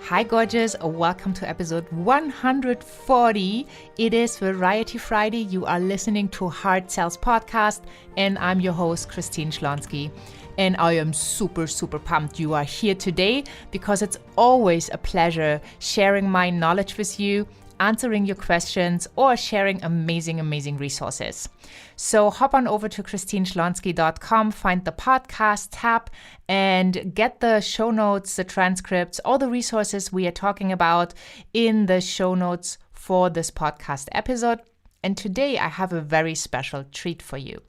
Hi gorgeous, welcome to episode 140. It is Variety Friday. You are listening to Heart Sells Podcast and I'm your host Christine Schlonski. And I am super pumped you are here today because it's always a pleasure sharing my knowledge with you, answering your questions, or sharing amazing resources. So hop on over to christineschlonski.com, find the podcast tab, and get the show notes, the transcripts, all the resources we are talking about in the show notes for this podcast episode. And today I have a very special treat for you.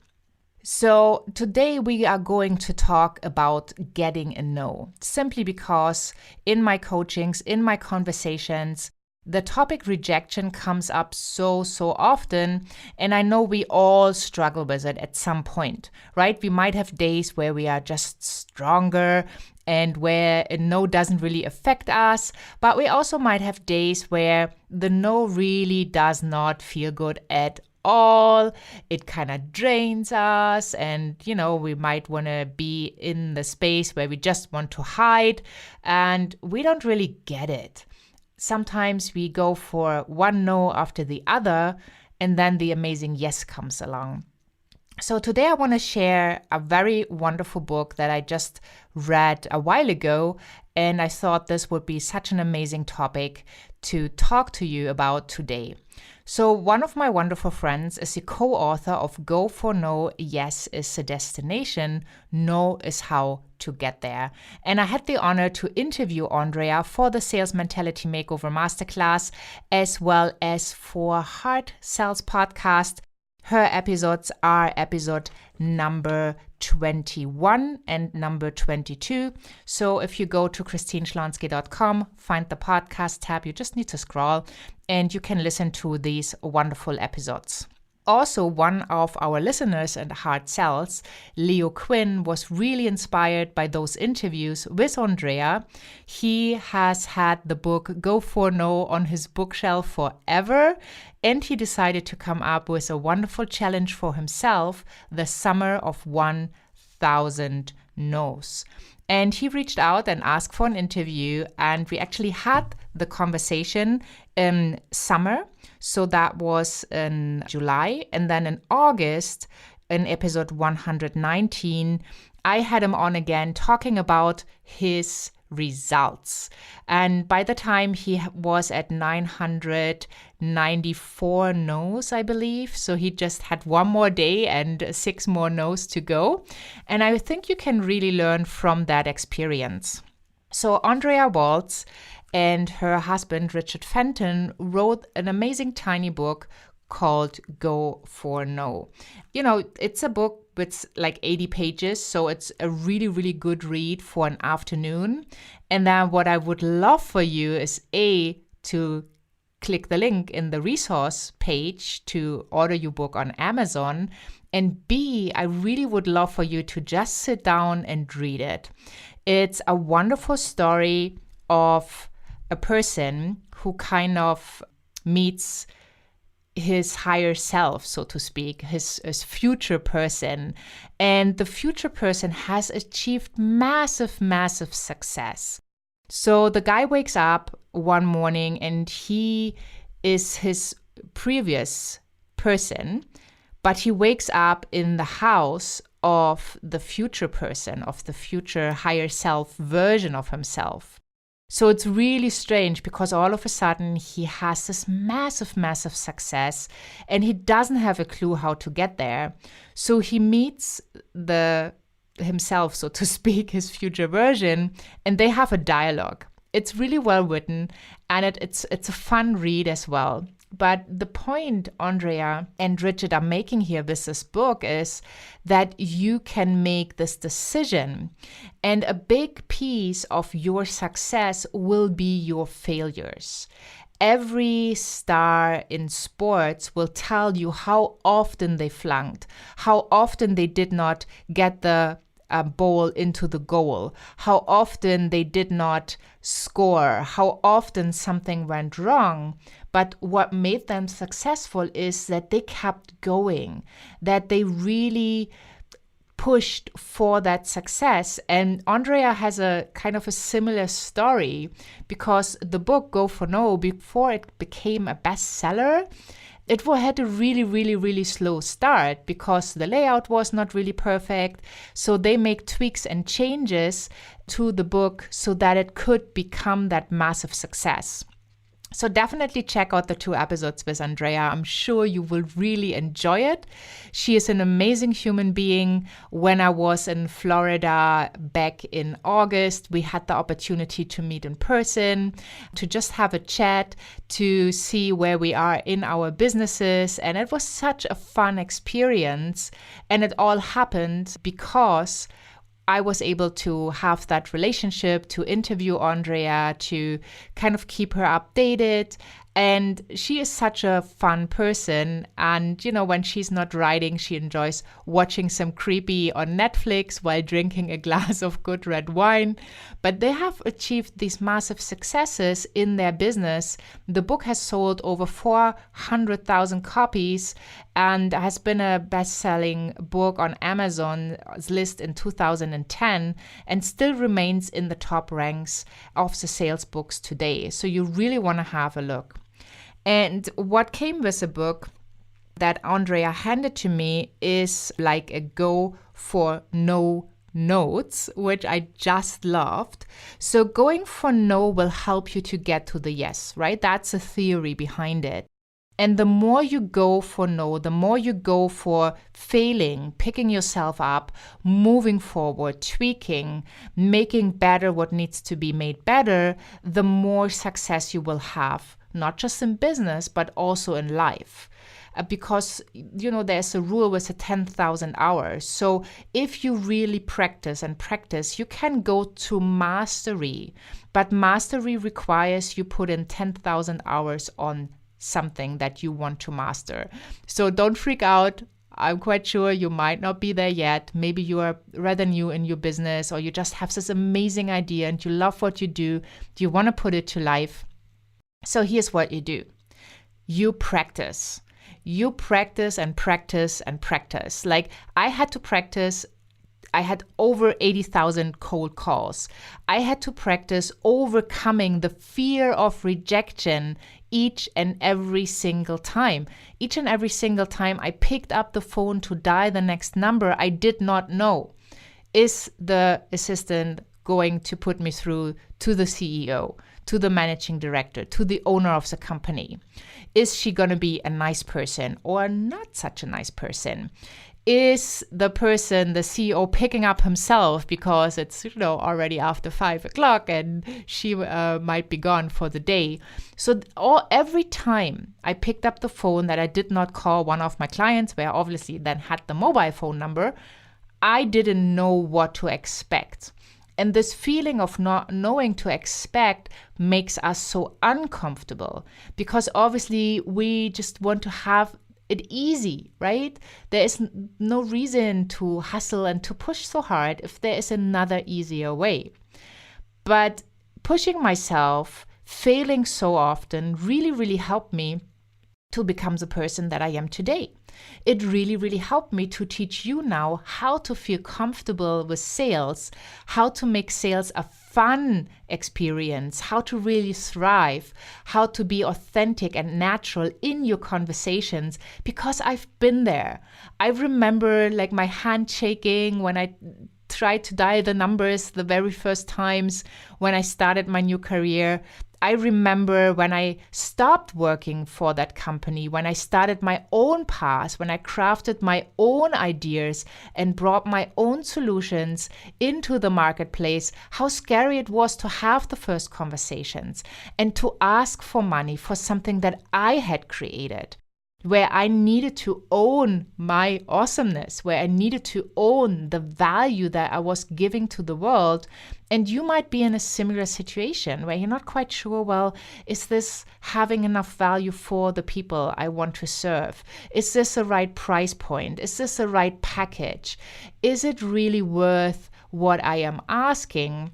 So today we are going to talk about getting a no, simply because in my coachings, in my conversations, the topic rejection comes up so often, and I know we all struggle with it at some point, right? We might have days where we are just stronger and where a no doesn't really affect us, but we also might have days where the no really does not feel good at all. It kind of drains us, and we might want to be in the space where we just want to hide, and we don't really get it. Sometimes we go for one no after the other, and then the amazing yes comes along. So today I want to share a very wonderful book that I just read a while ago, and I thought this would be such an amazing topic to talk to you about today. So one of my wonderful friends is the co-author of Go for No, Yes is the Destination, No is How to Get There. And I had the honor to interview Andrea for the Sales Mentality Makeover Masterclass, as well as for Heart Sells Podcast. Her episodes are episode number 21 and number 22. So if you go to christineschlonski.com, find the podcast tab, you just need to scroll and you can listen to these wonderful episodes. Also, one of our listeners at Heart Sells, Leo Quinn, was really inspired by those interviews with Andrea. He has had the book Go for No on his bookshelf forever, and he decided to come up with a wonderful challenge for himself, the Summer of 1,000 No's. And he reached out and asked for an interview, and we actually had the conversation in summer. So that was in July. And then in August, in episode 119, I had him on again talking about his results. And by the time he was at 994 no's, I believe. So he just had one more day and 6 more no's to go. And I think you can really learn from that experience. So Andrea Waltz and her husband, Richard Fenton, wrote an amazing tiny book called Go for No. It's a book with like 80 pages, so it's a really good read for an afternoon. And then what I would love for you is to click the link in the resource page to order your book on Amazon. And B, I really would love for you to just sit down and read it. It's a wonderful story of a person who kind of meets his higher self, so to speak, his future person. And the future person has achieved massive success. So the guy wakes up one morning and he is his previous person, but he wakes up in the house of the future person, of the future higher self version of himself. So it's really strange because all of a sudden he has this massive success and he doesn't have a clue how to get there. So he meets himself, so to speak, his future version, and they have a dialogue. It's really well written and it's a fun read as well. But the point Andrea and Richard are making here with this book is that you can make this decision. And a big piece of your success will be your failures. Every star in sports will tell you how often they flunked, how often they did not get the ball into the goal, how often they did not score, how often something went wrong. But what made them successful is that they kept going, that they really pushed for that success. And Andrea has a kind of a similar story, because the book Go for No, before it became a bestseller, it had a really, really, really slow start because the layout was not really perfect. So they make tweaks and changes to the book so that it could become that massive success. So definitely check out the 2 episodes with Andrea. I'm sure you will really enjoy it. She is an amazing human being. When I was in Florida back in August, we had the opportunity to meet in person, to just have a chat, to see where we are in our businesses. And it was such a fun experience. And it all happened because I was able to have that relationship, to interview Andrea, to kind of keep her updated. And she is such a fun person. And, when she's not writing, she enjoys watching some creepy on Netflix while drinking a glass of good red wine. But they have achieved these massive successes in their business. The book has sold over 400,000 copies and has been a best-selling book on Amazon's list in 2010 and still remains in the top ranks of the sales books today. So you really want to have a look. And what came with the book that Andrea handed to me is like a Go for No notes, which I just loved. So going for no will help you to get to the yes, right? That's the theory behind it. And the more you go for no, the more you go for failing, picking yourself up, moving forward, tweaking, making better what needs to be made better, the more success you will have, not just in business, but also in life. Because, there's a rule with the 10,000 hours. So if you really practice and practice, you can go to mastery. But mastery requires you put in 10,000 hours on something that you want to master. So don't freak out. I'm quite sure you might not be there yet. Maybe you are rather new in your business, or you just have this amazing idea and you love what you do. You want to put it to life. So here's what you do. You practice. You practice and practice and practice. Like I had to practice. I had over 80,000 cold calls. I had to practice overcoming the fear of rejection each and every single time. Each and every single time I picked up the phone to dial the next number, I did not know. Is the assistant going to put me through to the CEO, to the managing director, to the owner of the company? Is she going to be a nice person or not such a nice person? Is the person, the CEO, picking up himself because it's already after 5 o'clock and she might be gone for the day? So every time I picked up the phone that I did not call one of my clients, where I obviously then had the mobile phone number, I didn't know what to expect. And this feeling of not knowing to expect makes us so uncomfortable, because obviously we just want to have it easy, right? There is no reason to hustle and to push so hard if there is another easier way. But pushing myself, failing so often really, really helped me to become the person that I am today. It really, really helped me to teach you now how to feel comfortable with sales, how to make sales a fun experience, how to really thrive, how to be authentic and natural in your conversations, because I've been there. I remember my hand shaking when I tried to dial the numbers the very first times when I started my new career. I remember when I stopped working for that company, when I started my own path, when I crafted my own ideas and brought my own solutions into the marketplace, how scary it was to have the first conversations and to ask for money for something that I had created, where I needed to own my awesomeness, where I needed to own the value that I was giving to the world. And you might be in a similar situation where you're not quite sure, well, is this having enough value for the people I want to serve? Is this the right price point? Is this the right package? Is it really worth what I am asking?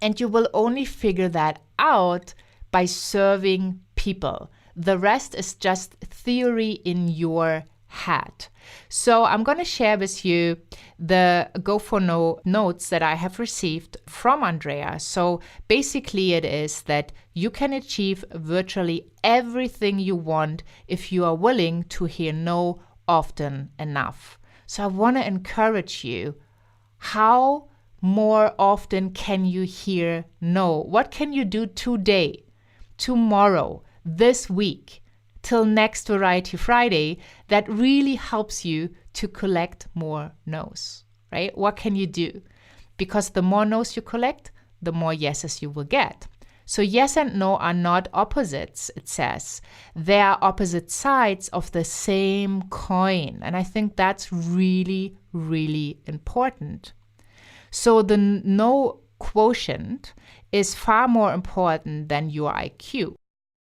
And you will only figure that out by serving people. The rest is just theory in your had. So I'm going to share with you the Go for No notes that I have received from Andrea. So basically it is that you can achieve virtually everything you want if you are willing to hear no often enough. So I want to encourage you. How more often can you hear no? What can you do today, tomorrow, this week, till next Variety Friday that really helps you to collect more no's, right? What can you do? Because the more no's you collect, the more yeses you will get. So yes and no are not opposites, it says. They are opposite sides of the same coin. And I think that's really, really important. So the no quotient is far more important than your IQ.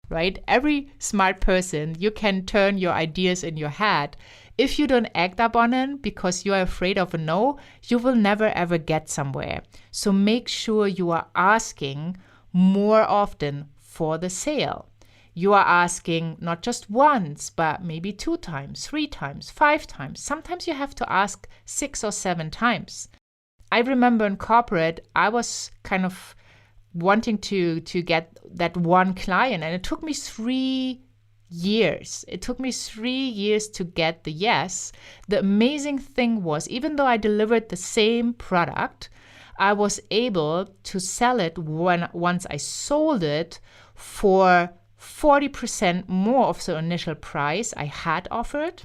Right? Every smart person, you can turn your ideas in your head. If you don't act up on it because you are afraid of a no, you will never ever get somewhere. So make sure you are asking more often for the sale. You are asking not just once, but maybe 2 times, 3 times, 5 times. Sometimes you have to ask 6 or 7 times. I remember in corporate, I was kind of wanting to get that one client, and it took me 3 years. It took me 3 years to get the yes. The amazing thing was, even though I delivered the same product, I was able to sell it once I sold it for 40% more of the initial price I had offered.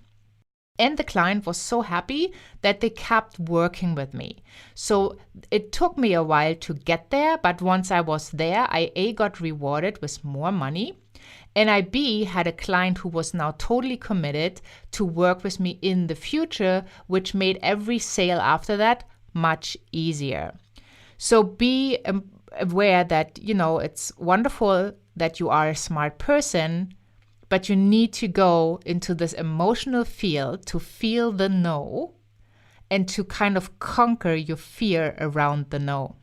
And the client was so happy that they kept working with me. So it took me a while to get there, but once I was there, I A, got rewarded with more money, and I B, had a client who was now totally committed to work with me in the future, which made every sale after that much easier. So be aware that, it's wonderful that you are a smart person, but you need to go into this emotional field to feel the no and to kind of conquer your fear around the no.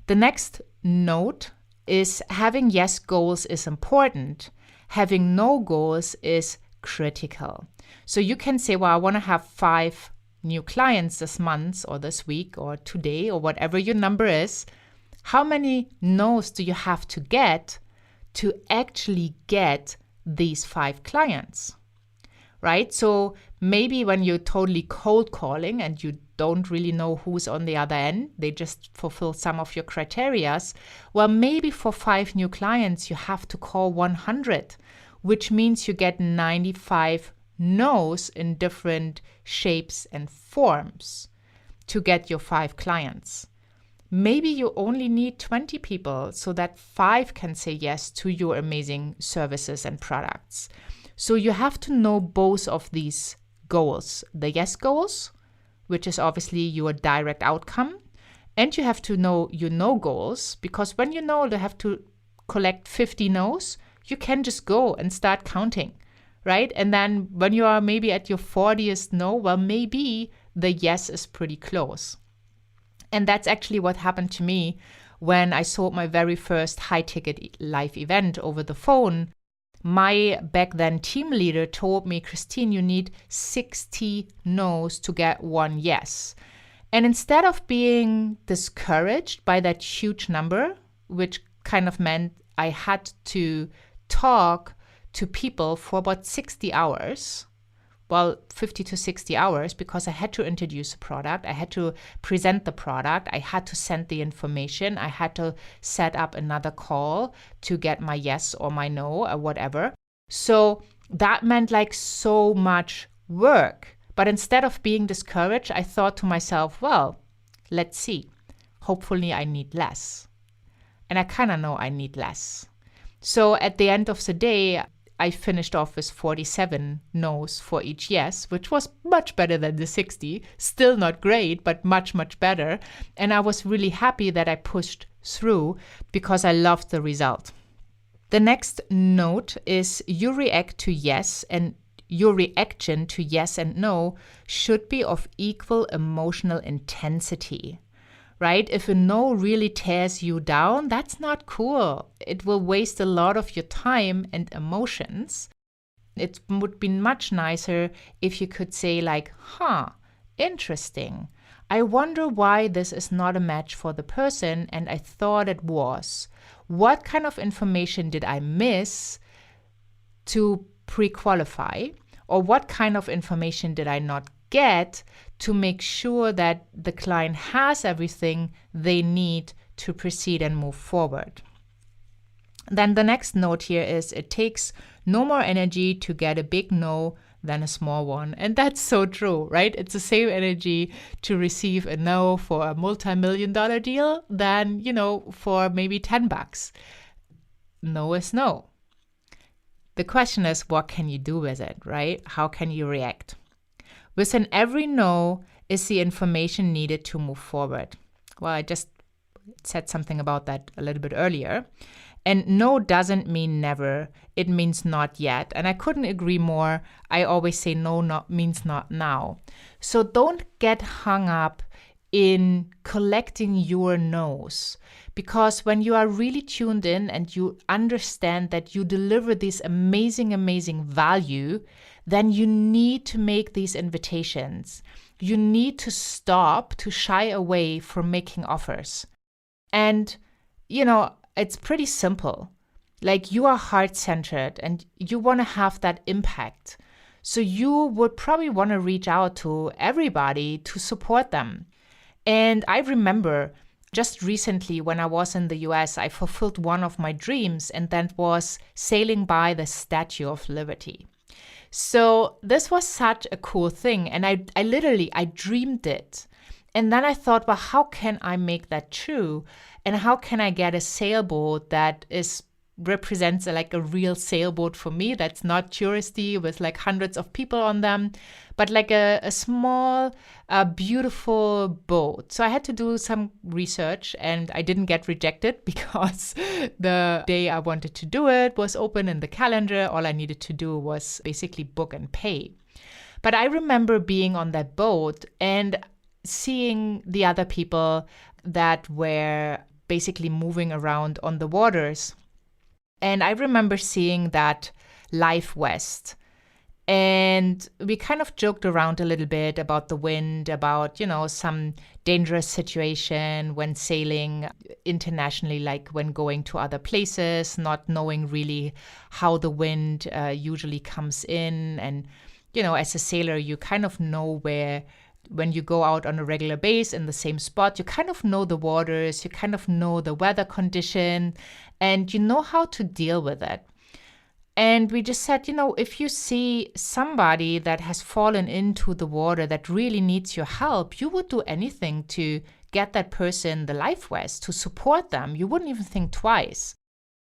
The next note is having yes goals is important. Having no goals is critical. So you can say, well, I want to have 5 new clients this month or this week or today or whatever your number is. How many no's do you have to get to actually get these 5 clients, right? So maybe when you're totally cold calling and you don't really know who's on the other end, they just fulfill some of your criterias. Well, maybe for 5 new clients, you have to call 100, which means you get 95 no's in different shapes and forms to get your 5 clients. Maybe you only need 20 people so that 5 can say yes to your amazing services and products. So you have to know both of these goals, the yes goals, which is obviously your direct outcome, and you have to know your no goals, because when you know you have to collect 50 no's, you can just go and start counting, right? And then when you are maybe at your 40th no, well, maybe the yes is pretty close. And that's actually what happened to me when I sold my very first high-ticket live event over the phone. My back then team leader told me, Christine, you need 60 no's to get 1 yes. And instead of being discouraged by that huge number, which kind of meant I had to talk to people for about 60 hours, well, 50 to 60 hours, because I had to introduce a product, I had to present the product, I had to send the information, I had to set up another call to get my yes or my no or whatever. So that meant like so much work. But instead of being discouraged, I thought to myself, well, let's see. Hopefully I need less. And I kind of know I need less. So at the end of the day, I finished off with 47 no's for each yes, which was much better than the 60. Still not great, but much, much better. And I was really happy that I pushed through because I loved the result. The next note is you react to yes, and your reaction to yes and no should be of equal emotional intensity. Right? If a no really tears you down, that's not cool. It will waste a lot of your time and emotions. It would be much nicer if you could say like, interesting. I wonder why this is not a match for the person and I thought it was. What kind of information did I miss to pre-qualify? Or what kind of information did I not get to make sure that the client has everything they need to proceed and move forward? Then the next note here is it takes no more energy to get a big no than a small one. And that's so true, right? It's the same energy to receive a no for a multi-million-dollar deal than, for maybe $10. No is no. The question is, what can you do with it, right? How can you react? Within every no is the information needed to move forward. Well, I just said something about that a little bit earlier. And no doesn't mean never. It means not yet. And I couldn't agree more. I always say no means not now. So don't get hung up in collecting your no's. Because when you are really tuned in and you understand that you deliver this amazing, amazing value, then you need to make these invitations. You need to stop to shy away from making offers. And, it's pretty simple. Like you are heart-centered and you want to have that impact. So you would probably want to reach out to everybody to support them. And I remember just recently when I was in the US, I fulfilled one of my dreams, and that was sailing by the Statue of Liberty. So this was such a cool thing. And I dreamed it. And then I thought, well, how can I make that true? And how can I get a sailboat that represents like a real sailboat for me that's not touristy with like hundreds of people on them, but like a small, beautiful boat. So I had to do some research and I didn't get rejected because the day I wanted to do it was open in the calendar. All I needed to do was basically book and pay. But I remember being on that boat and seeing the other people that were basically moving around on the waters. And I remember seeing that Life West. And we kind of joked around a little bit about the wind, about, some dangerous situation when sailing internationally, like when going to other places, not knowing really how the wind usually comes in. And, as a sailor, you kind of know when you go out on a regular base in the same spot, you kind of know the waters, you kind of know the weather condition, and you know how to deal with it. And we just said, if you see somebody that has fallen into the water that really needs your help, you would do anything to get that person the life vest, to support them. You wouldn't even think twice.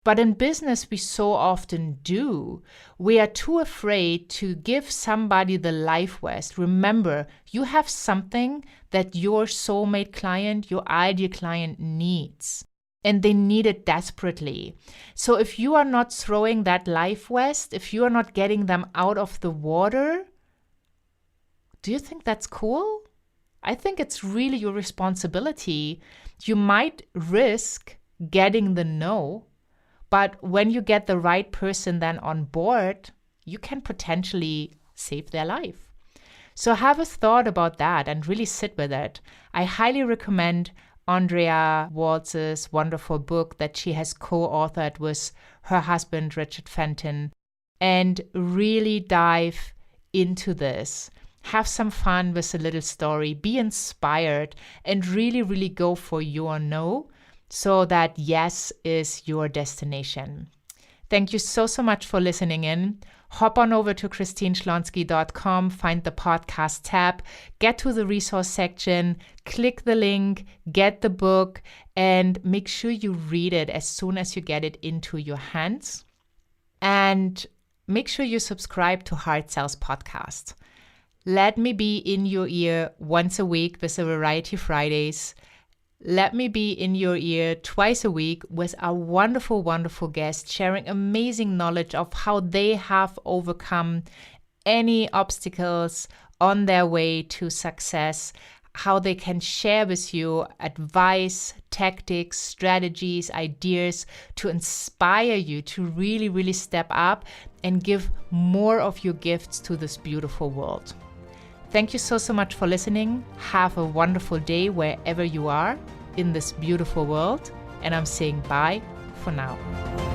But in business, we so often do. We are too afraid to give somebody the life vest. Remember, you have something that your soulmate client, your ideal client needs. And they need it desperately. So if you are not throwing that life vest, if you are not getting them out of the water, do you think that's cool? I think it's really your responsibility. You might risk getting the no, but when you get the right person then on board, you can potentially save their life. So have a thought about that and really sit with it. I highly recommend Andrea Waltz's wonderful book that she has co-authored with her husband, Richard Fenton, and really dive into this. Have some fun with a little story, be inspired, and really, really go for your no, so that yes is your destination. Thank you so much for listening in. Hop on over to christineschlonski.com, find the podcast tab, get to the resource section, click the link, get the book, and make sure you read it as soon as you get it into your hands. And make sure you subscribe to Hard Sales Podcast. Let me be in your ear once a week with the Variety Fridays. Let me be in your ear twice a week with a wonderful, wonderful guest sharing amazing knowledge of how they have overcome any obstacles on their way to success, how they can share with you advice, tactics, strategies, ideas to inspire you to really, really step up and give more of your gifts to this beautiful world. Thank you so much for listening. Have a wonderful day wherever you are in this beautiful world. And I'm saying bye for now.